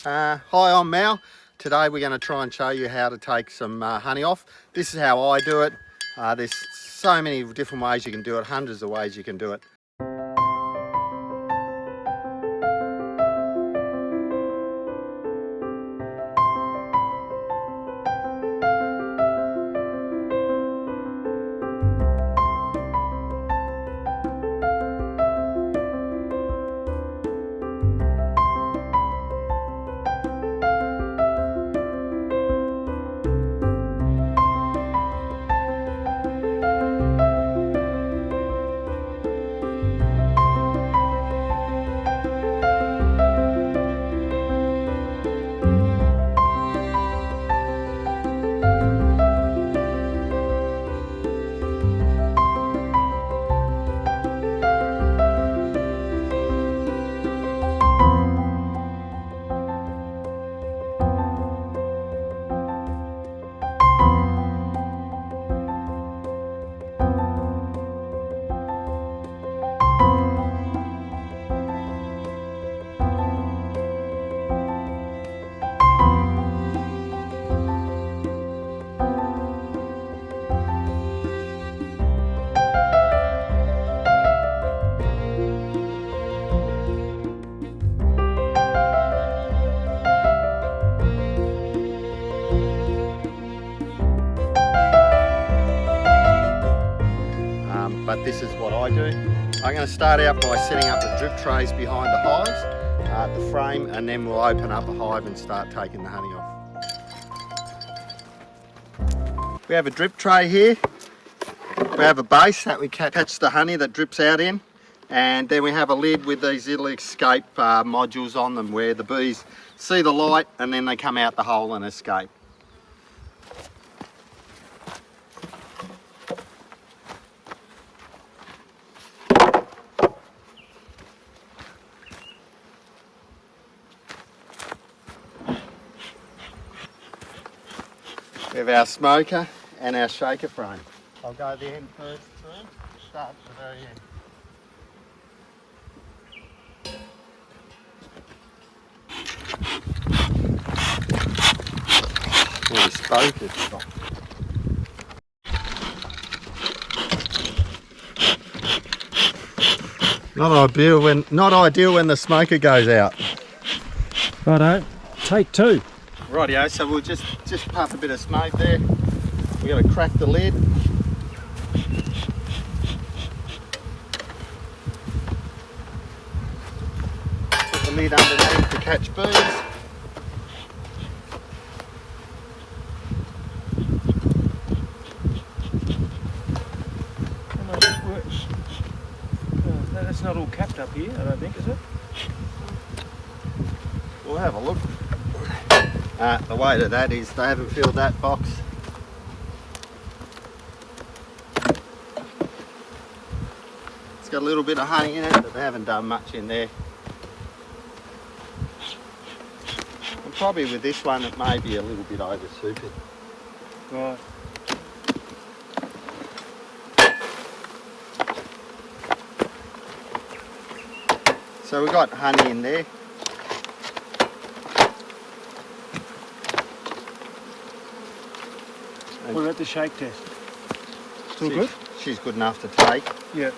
Hi, I'm Mal. Today we're going to try and show you how to take some honey off. This is how I do it. There's so many different ways you can do it, hundreds of ways you can do it. But this is what I do. I'm going to start out by setting up the drip trays behind the hives, the frame, and then we'll open up a hive and start taking the honey off. We have a drip tray here. We have a base that we catch the honey that drips out in, and then we have a lid with these little escape modules on them where the bees see the light and then they come out the hole and escape. We have our smoker and our shaker frame. I'll go the end first, start at the very end. Well, the spoke is stopped. Not ideal when the smoker goes out. Righto, take two. Rightio, so we'll just puff a bit of smoke there. We're going to crack the lid. Put the lid underneath to catch bees. That's not all capped up here, I don't think, is it? We'll have a look. The weight of that is they haven't filled that box. It's got a little bit of honey in it, but they haven't done much in there. And probably with this one it may be a little bit over supered. Right. So we've got honey in there. What about the shake test? Still good? She's good enough to take. Yeah.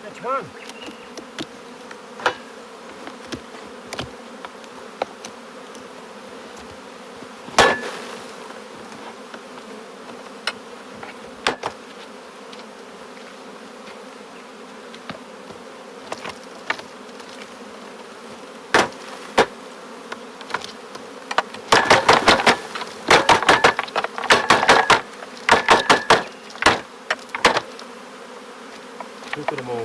That's one. Look at them all.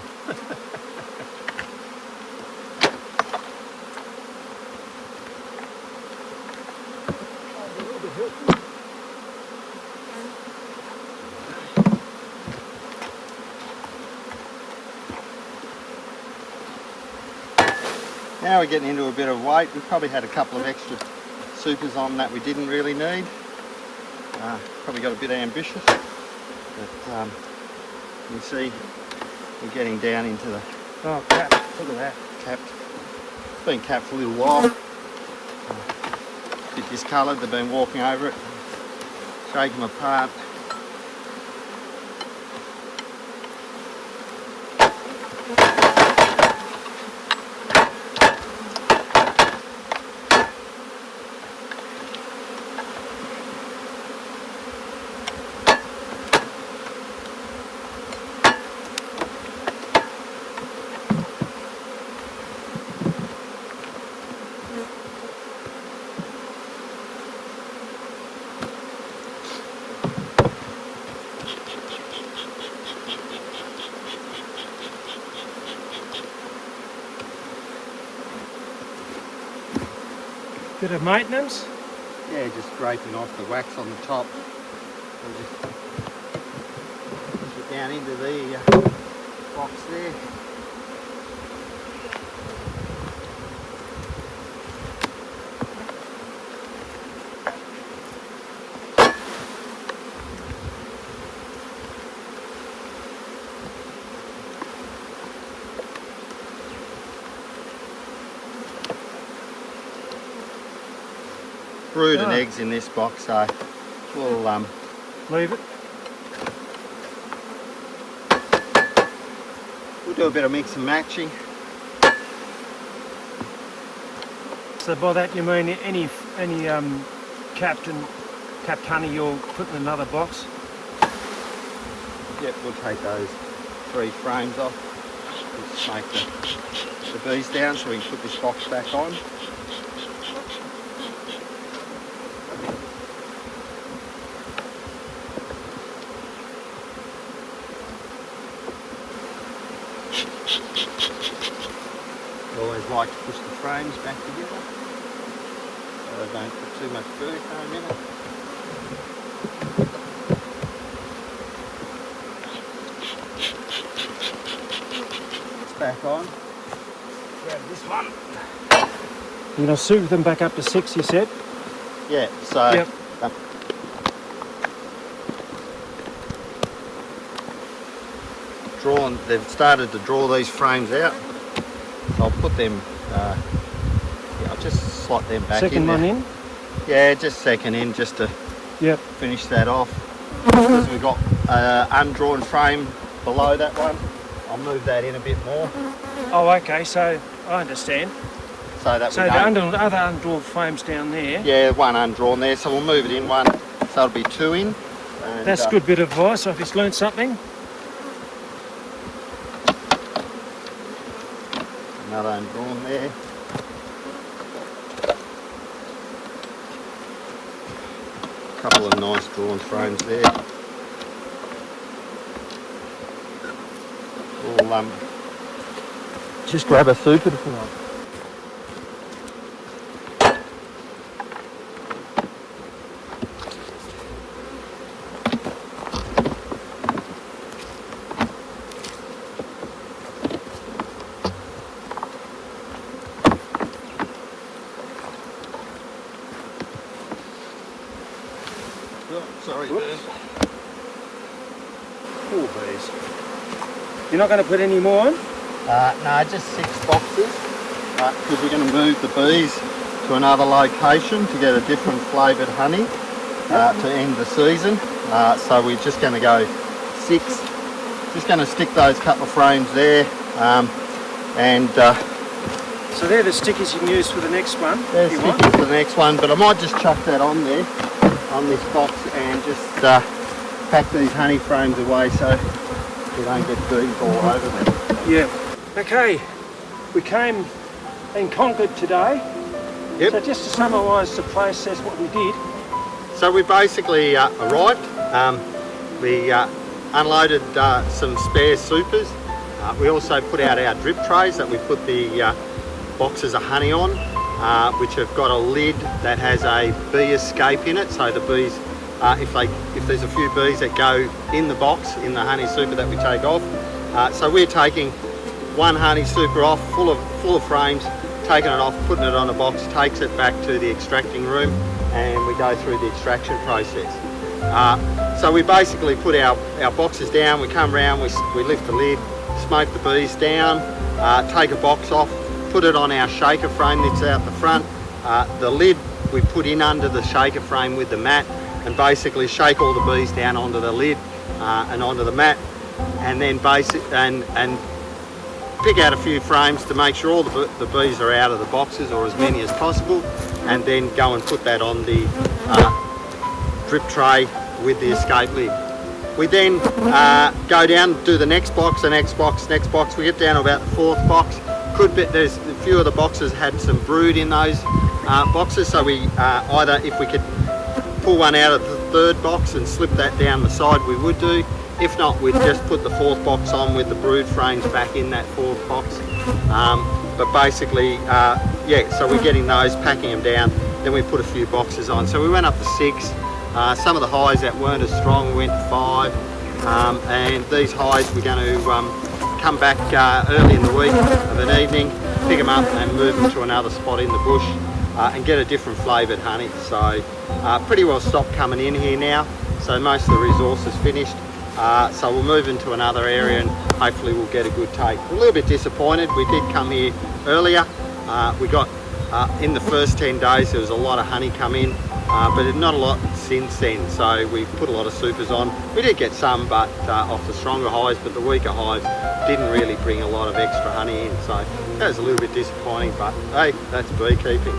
Now we're getting into a bit of weight. We probably had a couple of extra supers on that we didn't really need. Probably got a bit ambitious, but you see we're getting down into the Oh, capped. Look at that. capped. It's been capped for a little while. A bit discoloured, they've been walking over it, shake them apart. Bit of maintenance. Yeah, just scraping off the wax on the top. We'll just get down into the box there. Brood and eggs in this box, so we'll Leave it. we'll do a bit of mix and matching. So by that you mean any capped honey you'll put in another box? Yep, we'll take those 3 frames off. Just make the bees down so we can put this box back on. Always like to push the frames back together so they don't put too much fur in it. It's back on. Grab this one. You're going to super them back up to 6, you said? Yeah, so Yep. They've started to draw these frames out. So I'll put them, yeah, I'll just slot them back in Second there. one in? Yeah, just second in just to Yep. finish that off. Because we've got undrawn frame below that one. I'll move that in a bit more Oh, okay, so I understand. so that So we the don't... other undrawn frames down there, Yeah, one undrawn there, so we'll move it in one, so it'll be 2 in. And, that's a good bit of advice. I've just learned something. Another undrawn there. Couple of nice drawn frames there. We'll just grab a super to put on. Oh, sorry, Whoops. Poor bees. You're not going to put any more on? no, just 6 boxes, because we're going to move the bees to another location to get a different flavoured honey to end the season. So we're just going to go 6. Just going to stick those couple of frames there, So they're the stickers you can use for the next one. there's if you want. stickers for the next one, but I might just chuck that on there, on this box, and just pack these honey frames away so we don't get bees all over them. Yeah. Okay, we came and conquered today. Yep. So just to summarise the process, what we did. So we basically arrived, we unloaded some spare supers. We also put out our drip trays that we put the boxes of honey on, which have got a lid that has a bee escape in it, so the bees, if there's a few bees that go in the box, in the honey super that we take off. So we're taking one honey super off, full of frames, taking it off, putting it on a box, takes it back to the extracting room, and we go through the extraction process. So we basically put our boxes down, we come around, we lift the lid, smoke the bees down, take a box off, put it on our shaker frame that's out the front. The lid we put in under the shaker frame with the mat, and basically shake all the bees down onto the lid and onto the mat, and then and pick out a few frames to make sure all the bees are out of the boxes, or as many as possible, and then go and put that on the drip tray with the escape lid. We then go down, do the next box, the next box, next box. We get down to about the fourth box. There's a few of the boxes had some brood in those boxes, so we either, if we could pull one out of the third box and slip that down the side, we would do. If not, we'd just put the fourth box on with the brood frames back in that fourth box. But basically, yeah, so we're getting those, packing them down, then we put a few boxes on. So we went up to 6. Some of the highs that weren't as strong went to 5. And these highs we're going to come back early in the week of an evening, pick them up and move them to another spot in the bush and get a different flavoured honey. So pretty well stopped coming in here now, so most of the resource is finished. So we'll move into another area and hopefully we'll get a good take. We're a little bit disappointed. We did come here earlier. We got in the first 10 days there was a lot of honey come in, but not a lot since then. So we put a lot of supers on. We did get some, but off the stronger hives, but the weaker hives didn't really bring a lot of extra honey in. So that was a little bit disappointing, but hey, that's beekeeping.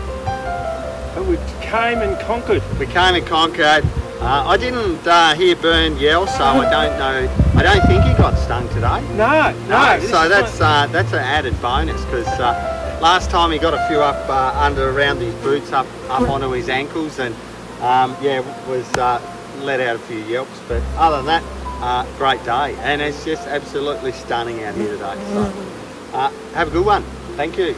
But we came and conquered. We came and conquered. I didn't hear Bern yell, so I don't know. I don't think he got stung today. No. So that's an added bonus, because last time he got a few up under around his boots, up onto his ankles, and yeah, was let out a few yelps. But other than that, great day, and it's just absolutely stunning out here today. So have a good one. Thank you.